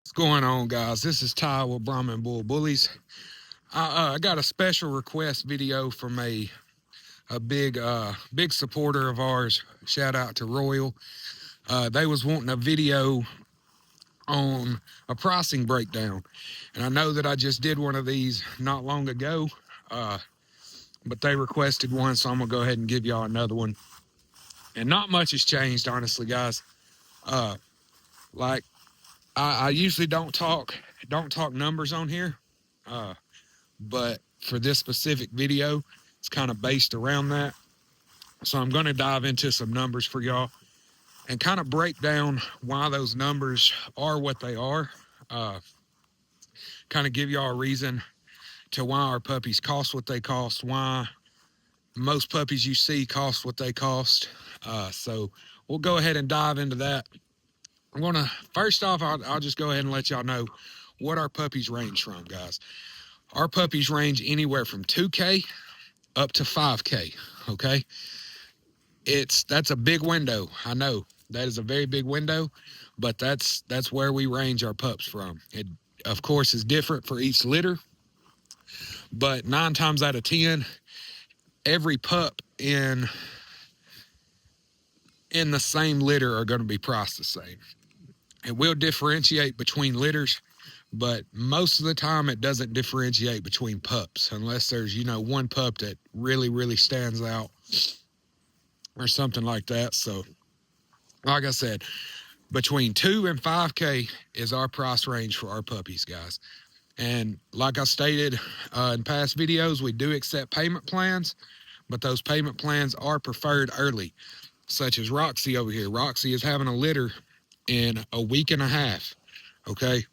What's going on, guys? This is Ty with Brahman Bull Bullies. I got a special request video from a big supporter of ours. Shout out to Royal. They was wanting a video on a pricing breakdown, and I know that I just did one of these not long ago, but they requested one, so I'm gonna go ahead and give y'all another one. And not much has changed, honestly, guys. Like I usually don't talk numbers on here. But for this specific video, it's kind of based around that. So I'm going to dive into some numbers for y'all and kind of break down why those numbers are what they are. Kind of give y'all a reason to why our puppies cost what they cost, why most puppies you see cost what they cost. So we'll go ahead and dive into that. I'm going to, first off, I'll just go ahead and let y'all know what our puppies range from, guys. Our puppies range anywhere from 2K up to 5K, okay? That's a big window. I know that is a very big window, but that's where we range our pups from. It, of course, is different for each litter, but 9 times out of 10, every pup in the same litter are going to be priced the same. It will differentiate between litters, but most of the time it doesn't differentiate between pups unless there's, one pup that really, really stands out or something like that. So, like I said, between 2 and 5K is our price range for our puppies, guys. And like I stated in past videos, we do accept payment plans, but those payment plans are preferred early, such as Roxy over here. Roxy is having a litter in a week and a half, okay?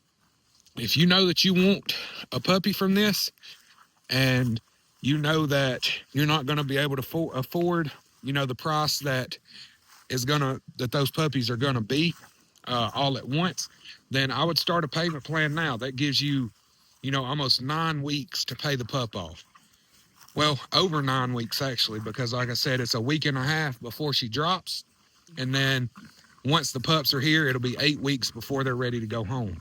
If you know that you want a puppy from this and you know that you're not going to be able to afford, the price that those puppies are going to be all at once, then I would start a payment plan now. That gives you, almost 9 weeks to pay the pup off. Well, over 9 weeks, actually, because like I said, it's a week and a half before she drops. And then once the pups are here, it'll be 8 weeks before they're ready to go home.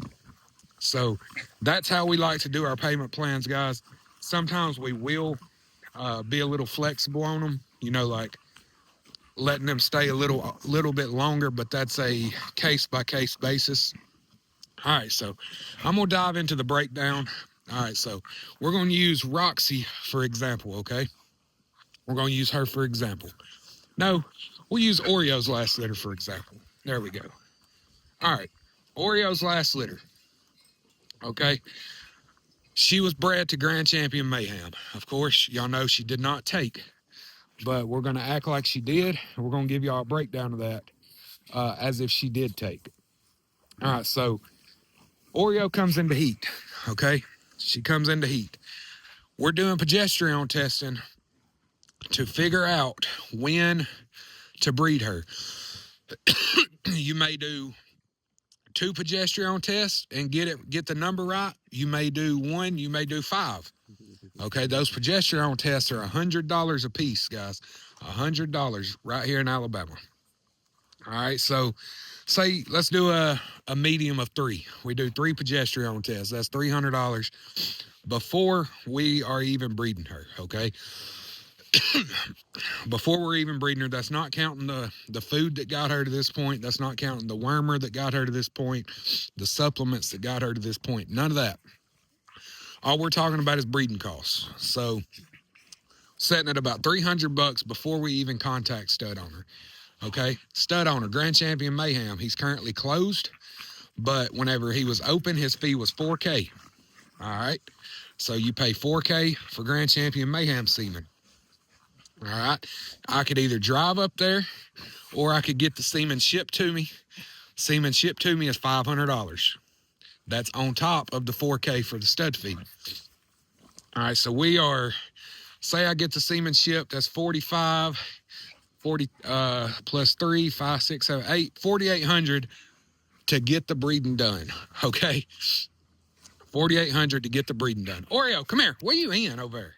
So that's how we like to do our payment plans, guys. Sometimes we will be a little flexible on them, like letting them stay a little bit longer, but that's a case-by-case basis. All right, so I'm going to dive into the breakdown. All right, so we're going to use Roxy for example, okay? We're going to use her for example. No, we'll use Oreo's last litter for example. There we go. All right, Oreo's last litter, okay? She was bred to Grand Champion Mayhem. Of course, y'all know she did not take, but we're going to act like she did, and we're going to give y'all a breakdown of that as if she did take. All right, so Oreo comes into heat, okay? She comes into heat. We're doing progesterone testing to figure out when to breed her. You may do 2 progesterone tests and get the number right. You may do 1, you may do 5. Okay, those progesterone tests are $100 a piece, guys. $100 right here in Alabama. All right, so say let's do a medium of 3. We do 3 progesterone tests. That's $300 before we are even breeding her, okay? Before we're even breeding her, that's not counting the food that got her to this point. That's not counting the wormer that got her to this point, the supplements that got her to this point. None of that. All we're talking about is breeding costs. So setting at about $300 before we even contact Stud Owner. Okay, Stud Owner, Grand Champion Mayhem. He's currently closed, but whenever he was open, his fee was $4K. All right, so you pay $4K for Grand Champion Mayhem semen. All right, I could either drive up there or I could get the semen shipped to me. Semen shipped to me is $500. That's on top of the $4K for the stud fee. All right, so we are, say I get the semen shipped, that's 40 plus 3, 5, 6, 7, 8, 4,800 to get the breeding done. Okay, 4,800 to get the breeding done. Oreo, come here. What are you in over there?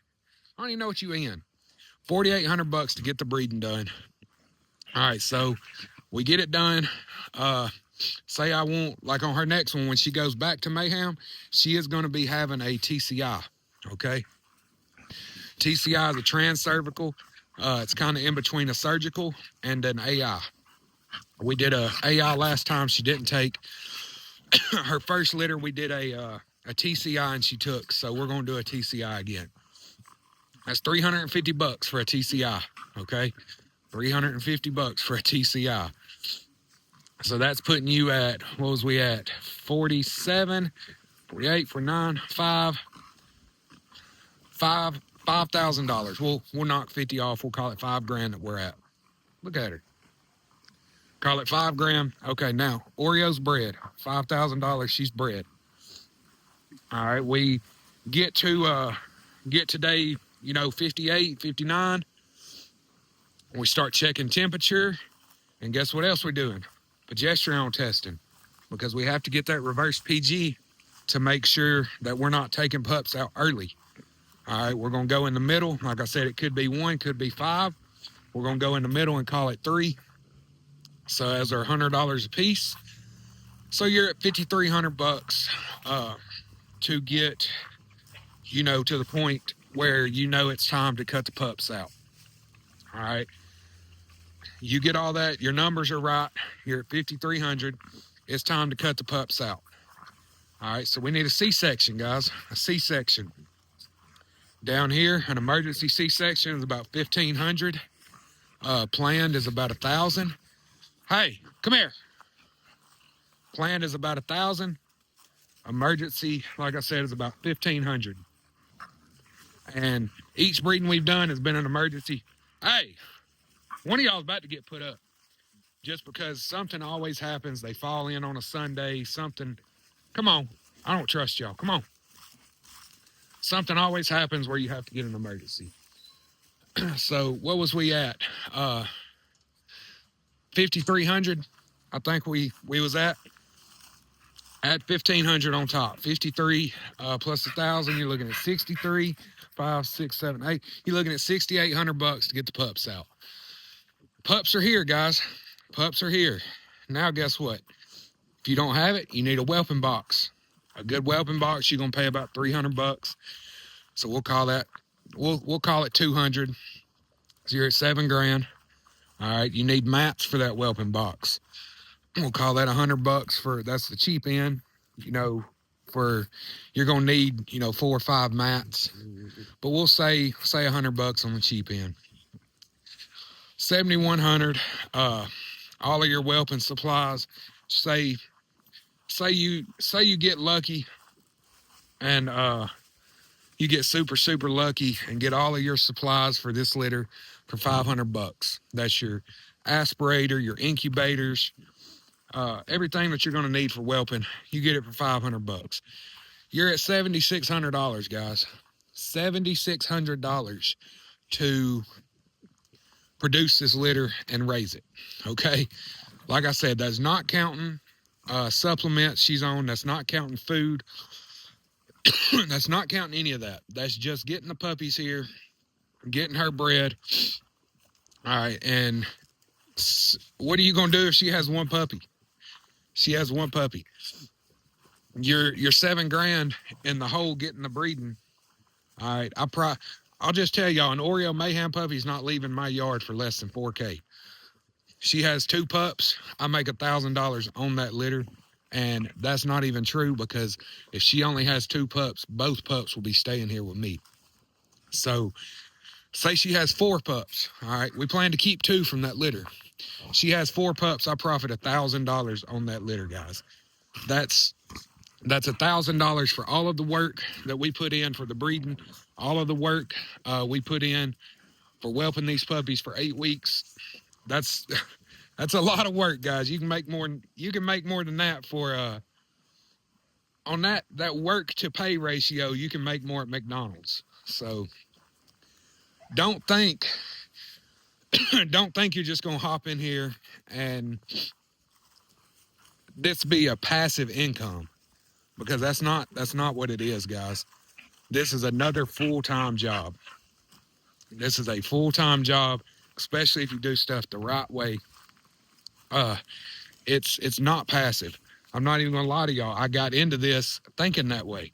I don't even know what you in. $4,800 to get the breeding done. All right, so we get it done. say I want, like on her next one, when she goes back to Mayhem, she is going to be having a TCI, okay? TCI is a transcervical. It's kind of in between a surgical and an AI. We did a AI last time. She didn't take her first litter. We did a TCI and she took. So we're going to do a TCI again. That's $350 for a TCI. Okay, $350 for a TCI. So that's putting you at, what was we at? 47, 48, 49, $5,000. We'll knock 50 off. We'll call it $5,000 that we're at. Look at her. Call it $5,000. Okay, now Oreo's bred. $5,000. She's bred. All right, we get to day, 58, 59. We start checking temperature, and guess what else we're doing? Progesterone testing, because we have to get that reverse PG to make sure that we're not taking pups out early. All right, we're gonna go in the middle. Like I said, it could be 1, could be 5. We're gonna go in the middle and call it 3. So as our $100 a piece, so you're at $5,300 to get, to the point where it's time to cut the pups out. All right, you get all that, your numbers are right. You're at $5,300. It's time to cut the pups out. All right, so we need a C-section, guys. A C-section. Down here, an emergency C-section is about $1,500. Planned is about $1,000. Hey, come here. Planned is about $1,000. Emergency, like I said, is about $1,500. And each breeding we've done has been an emergency. Hey, one of y'all is about to get put up. Just because something always happens. They fall in on a Sunday, something. Come on. I don't trust y'all. Come on. Something always happens where you have to get an emergency. So what was we at? 5,300. I think we was at 1,500 on top. 53 plus 1,000. You're looking at 63. 5, 6, 7, 8. You're looking at $6,800 to get the pups out. Pups are here, guys. Pups are here. Now, guess what? If you don't have it, you need a whelping box. A good whelping box, you're gonna pay about $300. So we'll call that. We'll call it 200. So you're at $7,000. All right. You need mats for that whelping box. We'll call that $100 for. That's the cheap end. For you're gonna need 4 or 5 mats, but we'll say $100 on the cheap end. 7,100. All of your whelping supplies. Say you get lucky, and you get super lucky and get all of your supplies for this litter for $500. That's your aspirator, your incubators, everything that you're going to need for whelping. You get it for $500. You're at $7,600, guys. $7,600 to produce this litter and raise it. Okay, like I said, that's not counting supplements she's on. That's not counting food. That's not counting any of that. That's just getting the puppies here, getting her bred. All right, and what are you gonna do if she has one puppy? She has one puppy. You're $7,000 in the hole getting the breeding. All right, I'll just tell y'all, an Oreo Mayhem puppy's not leaving my yard for less than $4,000. She has 2 pups. I make $1,000 on that litter. And that's not even true, because if she only has 2 pups, both pups will be staying here with me. So say she has 4 pups. All right, we plan to keep 2 from that litter. She has 4 pups. I profit $1,000 on that litter, guys. That's $1,000 for all of the work that we put in for the breeding, all of the work we put in for whelping these puppies for 8 weeks. That's a lot of work, guys. You can make more than that for on that work to pay ratio. You can make more at McDonald's. So don't think you're just gonna hop in here and this be a passive income, because that's not what it is, guys. This is another full-time job. This is a full-time job, especially if you do stuff the right way. It's not passive. I'm not even gonna lie to y'all. I got into this thinking that way,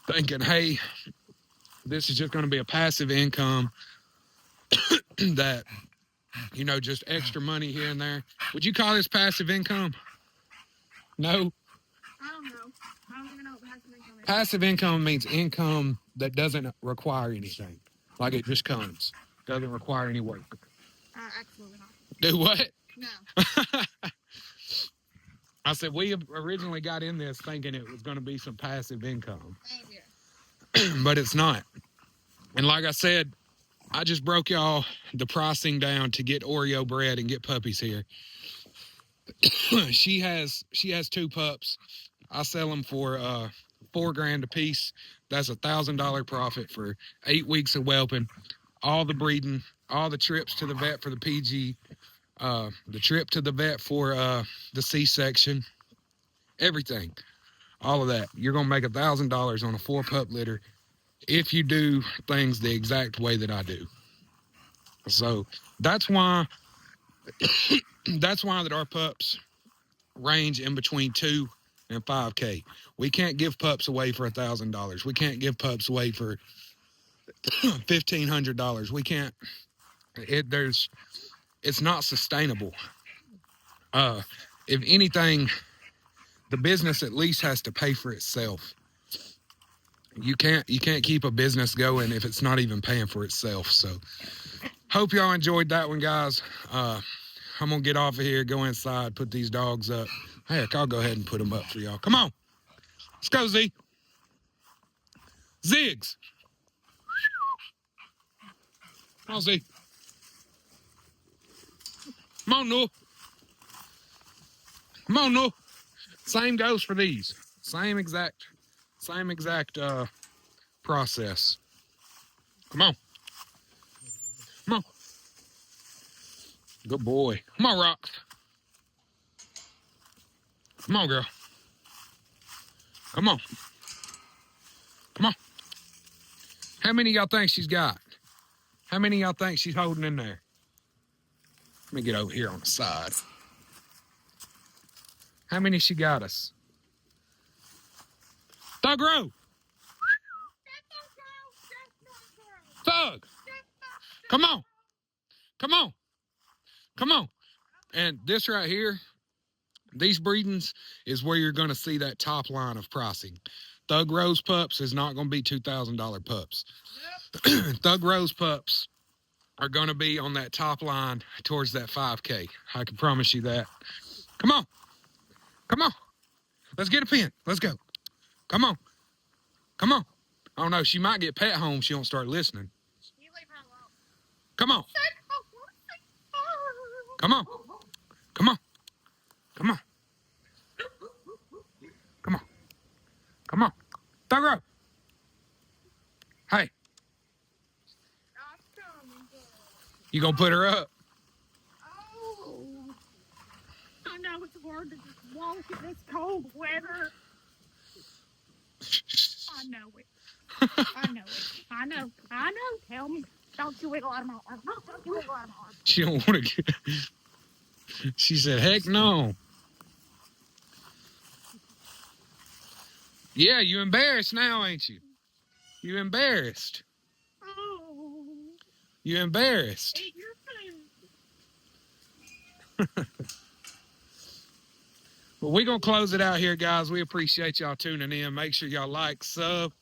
thinking, hey, this is just gonna be a passive income that, you know, just extra money here and there. Would you call this passive income? No. I don't know. I don't even know what passive income is. Passive income means income that doesn't require anything. Like it just comes. Doesn't require any work. Absolutely not. Do what? No. I said we originally got in this thinking it was going to be some passive income. Oh, yeah. But it's not. And like I said, I just broke y'all the pricing down to get Oreo bread and get puppies here. she has 2 pups. I sell them for $4,000 a piece. That's $1,000 profit for 8 weeks of whelping, all the breeding, all the trips to the vet for the PG, the trip to the vet for the C-section, everything, all of that. You're gonna make $1,000 on a 4-pup litter if you do things the exact way that I do. So that's why that our pups range in between 2 and 5K. We can't give pups away for $1,000. We can't give pups away for $1,500. We can't. It's not sustainable. If anything, the business at least has to pay for itself. You can't keep a business going if it's not even paying for itself. So hope y'all enjoyed that one, guys. I'm gonna get off of here, go inside, put these dogs up. Heck, I'll go ahead and put them up for y'all. Come on, let's go, Z. Ziggs. Come on, Z. Come on, Noah. Come on, Noah. Same goes for these. Same exact process. Come on. Come on. Good boy. Come on, Rox. Come on, girl. Come on. Come on. How many of y'all think she's got? How many of y'all think she's holding in there? Let me get over here on the side. How many she got us? Thug Row. Thug. Come on. Come on. Come on. And this right here, these breedings is where you're going to see that top line of pricing. Thug Rose pups is not going to be $2,000 pups. Thug Rose pups are going to be on that top line towards that 5K. I can promise you that. Come on. Come on. Let's get a pin. Let's go. Come on. Come on. Oh, no, she might get pet home. She won't start listening. You leave her alone. Come on. Come on. Come on. Come on. Come on. Come on. Thug Row. Hey, you gonna put her up? Oh. I know it's hard to just walk in this cold weather. I know it. I know it. I know. I know. Tell me. Don't you wiggle out of my arm. Don't you wiggle out of my arm. She don't want to get... She said, heck no. Yeah, you embarrassed now, ain't you? You embarrassed. Oh. You embarrassed. Eat your food. Well, we're going to close it out here, guys. We appreciate y'all tuning in. Make sure y'all like, sub.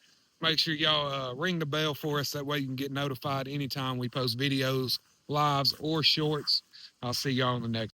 Make sure y'all ring the bell for us. That way you can get notified anytime we post videos, lives, or shorts. I'll see y'all on the next